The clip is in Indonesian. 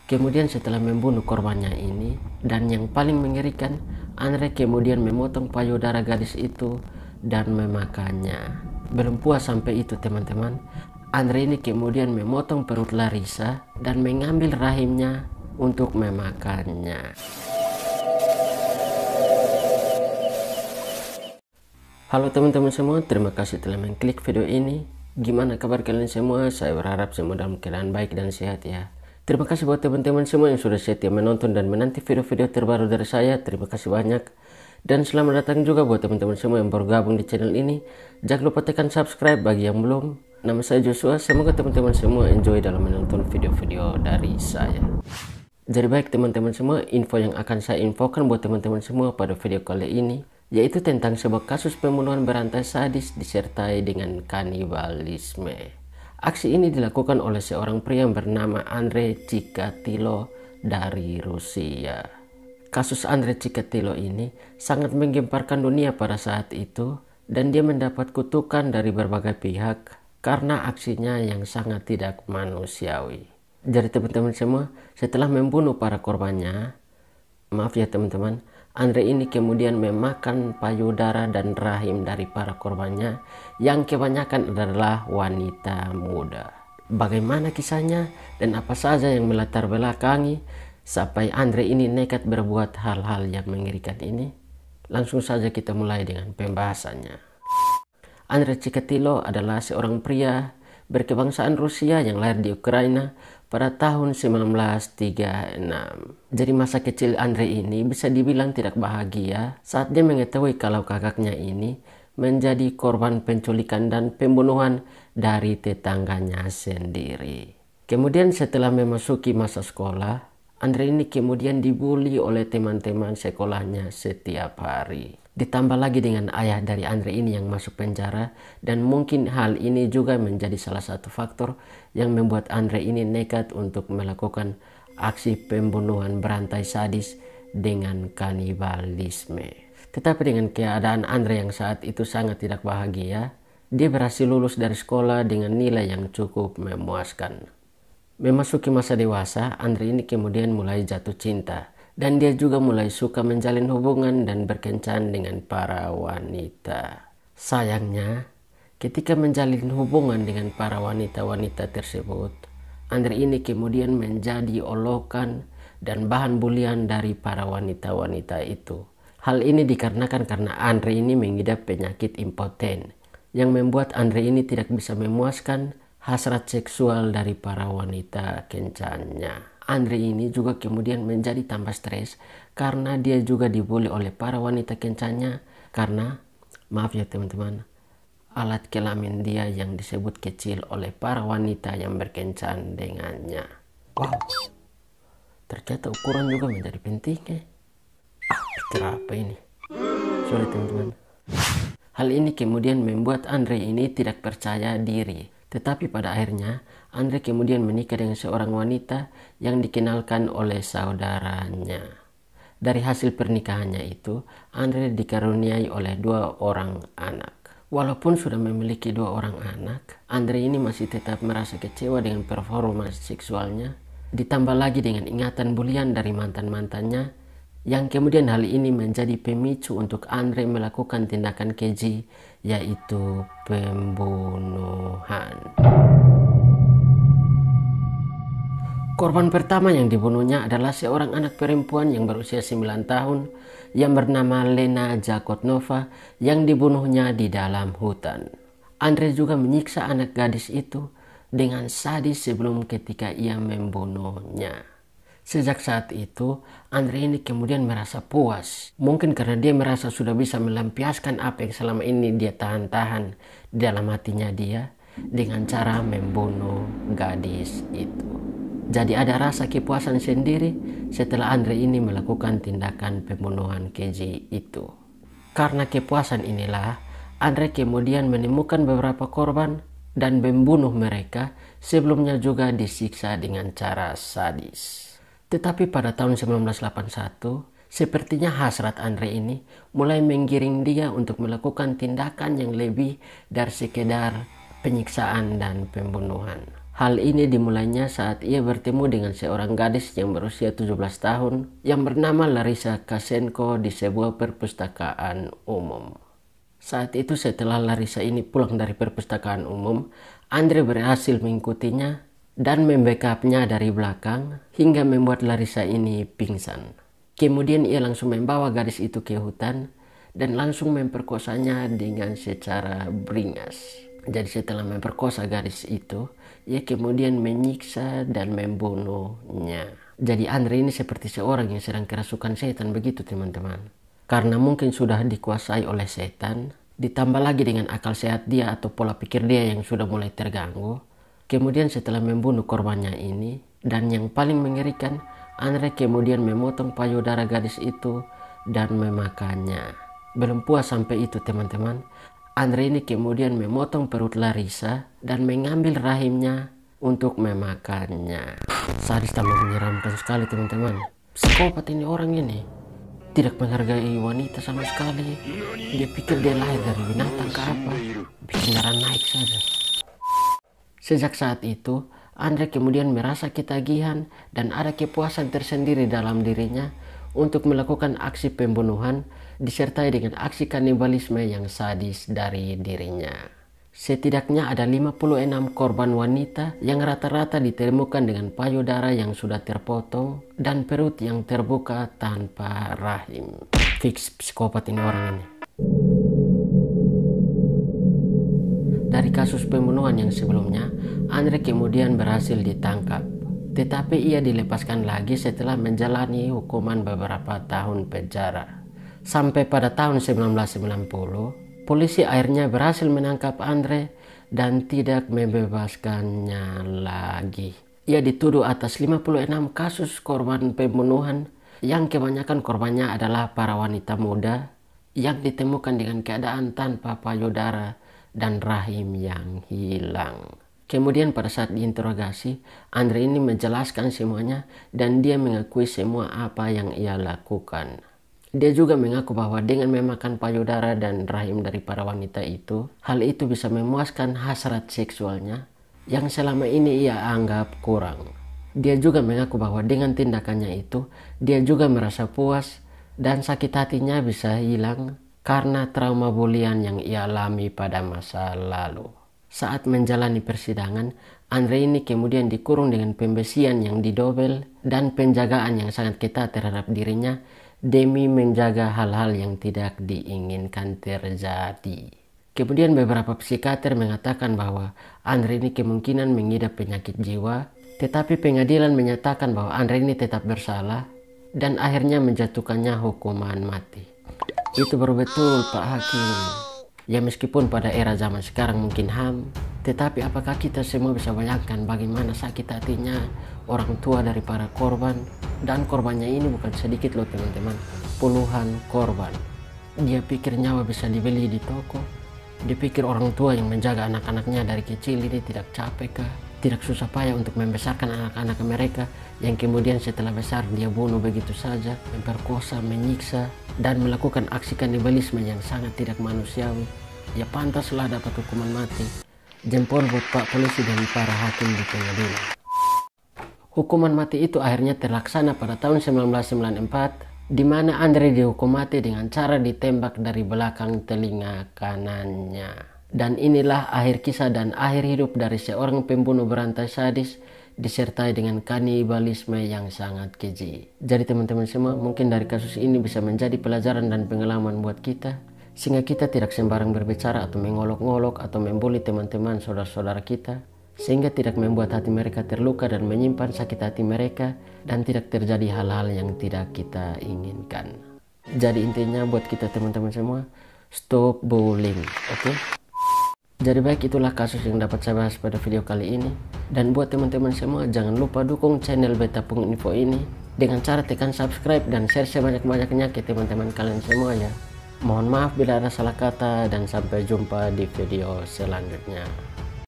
Kemudian setelah membunuh korbannya ini, dan yang paling mengerikan, Andre kemudian memotong payudara gadis itu dan memakannya. Belum puas sampai itu teman-teman, Andre ini kemudian memotong perut Larissa dan mengambil rahimnya untuk memakannya. Halo teman-teman semua, terima kasih telah mengklik video ini. Gimana kabar kalian semua? Saya berharap semua dalam keadaan baik dan sehat ya. Terima kasih buat teman-teman semua yang sudah setia menonton dan menanti video-video terbaru dari saya. Terima kasih banyak. Dan selamat datang juga buat teman-teman semua yang baru gabung di channel ini. Jangan lupa tekan subscribe bagi yang belum. Nama saya Joshua, semoga teman-teman semua enjoy dalam menonton video-video dari saya. Jadi baik teman-teman semua, info yang akan saya infokan buat teman-teman semua pada video kali ini, yaitu tentang sebuah kasus pembunuhan berantai sadis disertai dengan kanibalisme. Aksi ini dilakukan oleh seorang pria yang bernama Andrei Chikatilo dari Rusia. Kasus Andrei Chikatilo ini sangat menggemparkan dunia pada saat itu, dan dia mendapat kutukan dari berbagai pihak karena aksinya yang sangat tidak manusiawi. Jadi teman-teman semua, setelah membunuh para korbannya, maaf ya teman-teman, Andre ini kemudian memakan payudara dan rahim dari para korbannya yang kebanyakan adalah wanita muda. Bagaimana kisahnya dan apa saja yang melatar belakangi sampai Andre ini nekat berbuat hal-hal yang mengerikan ini? Langsung saja kita mulai dengan pembahasannya. Andrei Chikatilo adalah seorang pria berkebangsaan Rusia yang lahir di Ukraina pada tahun 1936. Jadi masa kecil Andre ini bisa dibilang tidak bahagia saat dia mengetahui kalau kakaknya ini menjadi korban penculikan dan pembunuhan dari tetangganya sendiri. Kemudian setelah memasuki masa sekolah, Andre ini kemudian dibully oleh teman-teman sekolahnya setiap hari. Ditambah lagi dengan ayah dari Andre ini yang masuk penjara, dan mungkin hal ini juga menjadi salah satu faktor yang membuat Andre ini nekat untuk melakukan aksi pembunuhan berantai sadis dengan kanibalisme. Tetapi dengan keadaan Andre yang saat itu sangat tidak bahagia, dia berhasil lulus dari sekolah dengan nilai yang cukup memuaskan. Memasuki masa dewasa, Andre ini kemudian mulai jatuh cinta. Dan dia juga mulai suka menjalin hubungan dan berkencan dengan para wanita. Sayangnya, ketika menjalin hubungan dengan para wanita-wanita tersebut, Andre ini kemudian menjadi olokan dan bahan bulian dari para wanita-wanita itu. Hal ini dikarenakan karena Andre ini mengidap penyakit impoten, yang membuat Andre ini tidak bisa memuaskan hasrat seksual dari para wanita kencannya. Andre ini juga kemudian menjadi tambah stres karena dia juga dibully oleh para wanita kencannya karena, maaf ya teman-teman, alat kelamin dia yang disebut kecil oleh para wanita yang berkencan dengannya. Wow, ternyata ukuran juga menjadi penting ya. Pikir apa ini? Sorry teman-teman. Hal ini kemudian membuat Andre ini tidak percaya diri. Tetapi pada akhirnya, Andre kemudian menikah dengan seorang wanita yang dikenalkan oleh saudaranya. Dari hasil pernikahannya itu, Andre dikaruniai oleh 2 orang anak. Walaupun sudah memiliki 2 orang anak, Andre ini masih tetap merasa kecewa dengan performa seksualnya. Ditambah lagi dengan ingatan bulian dari mantan-mantannya, yang kemudian hal ini menjadi pemicu untuk Andre melakukan tindakan keji, yaitu pembunuhan. Korban pertama yang dibunuhnya adalah seorang anak perempuan yang berusia 9 tahun yang bernama Lena Jakotnova yang dibunuhnya di dalam hutan. Andre juga menyiksa anak gadis itu dengan sadis sebelum ketika ia membunuhnya. Sejak saat itu, Andre ini kemudian merasa puas. Mungkin karena dia merasa sudah bisa melampiaskan apa yang selama ini dia tahan-tahan di dalam hatinya dia dengan cara membunuh gadis itu. Jadi ada rasa kepuasan sendiri setelah Andre ini melakukan tindakan pembunuhan keji itu. Karena kepuasan inilah, Andre kemudian menemukan beberapa korban dan membunuh mereka, sebelumnya juga disiksa dengan cara sadis. Tetapi pada tahun 1981, sepertinya hasrat Andre ini mulai menggiring dia untuk melakukan tindakan yang lebih dari sekedar penyiksaan dan pembunuhan. Hal ini dimulainya saat ia bertemu dengan seorang gadis yang berusia 17 tahun yang bernama Larissa Kasenko di sebuah perpustakaan umum. Saat itu setelah Larissa ini pulang dari perpustakaan umum, Andre berhasil mengikutinya dan membackupnya dari belakang hingga membuat Larissa ini pingsan. Kemudian ia langsung membawa gadis itu ke hutan dan langsung memperkosanya dengan secara beringas. Jadi setelah memperkosa gadis itu, ia kemudian menyiksa dan membunuhnya. Jadi Andre ini seperti seorang yang sedang kerasukan setan begitu teman-teman. Karena mungkin sudah dikuasai oleh setan, ditambah lagi dengan akal sehat dia atau pola pikir dia yang sudah mulai terganggu. Kemudian setelah membunuh korbannya ini, dan yang paling mengerikan, Andre kemudian memotong payudara gadis itu dan memakannya. Belum puas sampai itu teman-teman, Andre ini kemudian memotong perut Larissa dan mengambil rahimnya untuk memakannya. Sadis tambah menyeramkan sekali teman-teman. Psikopat ini orang ini. Tidak menghargai wanita sama sekali. Dia pikir dia lahir dari binatang ke apa. Bikin darah naik saja. Sejak saat itu, Andre kemudian merasa ketagihan dan ada kepuasan tersendiri dalam dirinya untuk melakukan aksi pembunuhan disertai dengan aksi kanibalisme yang sadis dari dirinya. Setidaknya ada 56 korban wanita yang rata-rata ditemukan dengan payudara yang sudah terpotong dan perut yang terbuka tanpa rahim. Fix psikopat ini orang ini. Dari kasus pembunuhan yang sebelumnya, Andre kemudian berhasil ditangkap. Tetapi ia dilepaskan lagi setelah menjalani hukuman beberapa tahun penjara. Sampai pada tahun 1990, polisi akhirnya berhasil menangkap Andre dan tidak membebaskannya lagi. Ia dituduh atas 56 kasus korban pembunuhan yang kebanyakan korbannya adalah para wanita muda yang ditemukan dengan keadaan tanpa payudara dan rahim yang hilang. Kemudian pada saat diinterogasi, Andre ini menjelaskan semuanya dan dia mengakui semua apa yang ia lakukan. Dia juga mengaku bahwa dengan memakan payudara dan rahim dari para wanita itu, hal itu bisa memuaskan hasrat seksualnya yang selama ini ia anggap kurang. Dia juga mengaku bahwa dengan tindakannya itu, dia juga merasa puas dan sakit hatinya bisa hilang karena trauma bulian yang ia alami pada masa lalu. Saat menjalani persidangan, Andre ini kemudian dikurung dengan pembesian yang didobel dan penjagaan yang sangat ketat terhadap dirinya demi menjaga hal-hal yang tidak diinginkan terjadi. Kemudian beberapa psikiater mengatakan bahwa Andre ini kemungkinan mengidap penyakit jiwa, tetapi pengadilan menyatakan bahwa Andre ini tetap bersalah dan akhirnya menjatuhkannya hukuman mati. Itu baru betul Pak Hakim. Ya meskipun pada era zaman sekarang mungkin HAM, tetapi apakah kita semua bisa bayangkan bagaimana sakit hatinya orang tua dari para korban? Dan korbannya ini bukan sedikit loh teman-teman, puluhan korban. Dia pikir nyawa bisa dibeli di toko. Dia pikir orang tua yang menjaga anak-anaknya dari kecil ini tidak capek kah? Tidak susah payah untuk membesarkan anak-anak mereka yang kemudian setelah besar dia bunuh begitu saja, memperkosa, menyiksa, dan melakukan aksi kanibalisme yang sangat tidak manusiawi. Ya pantaslah dapat hukuman mati. Jempol buat Pak Polisi dan para hakim di pengadilan. Hukuman mati itu akhirnya terlaksana pada tahun 1994, di mana Andre dihukum mati dengan cara ditembak dari belakang telinga kanannya. Dan inilah akhir kisah dan akhir hidup dari seorang pembunuh berantai sadis disertai dengan kanibalisme yang sangat keji. Jadi teman-teman semua, mungkin dari kasus ini bisa menjadi pelajaran dan pengalaman buat kita, sehingga kita tidak sembarang berbicara atau mengolok-ngolok atau membuli teman-teman saudara-saudara kita, sehingga tidak membuat hati mereka terluka dan menyimpan sakit hati mereka dan tidak terjadi hal-hal yang tidak kita inginkan. Jadi intinya buat kita teman-teman semua, stop bullying, oke? Jadi baik, itulah kasus yang dapat saya bahas pada video kali ini. Dan buat teman-teman semua, jangan lupa dukung channel Beta Pung Info ini dengan cara tekan subscribe dan share sebanyak-banyaknya ke teman-teman kalian semua ya. Mohon maaf bila ada salah kata dan sampai jumpa di video selanjutnya.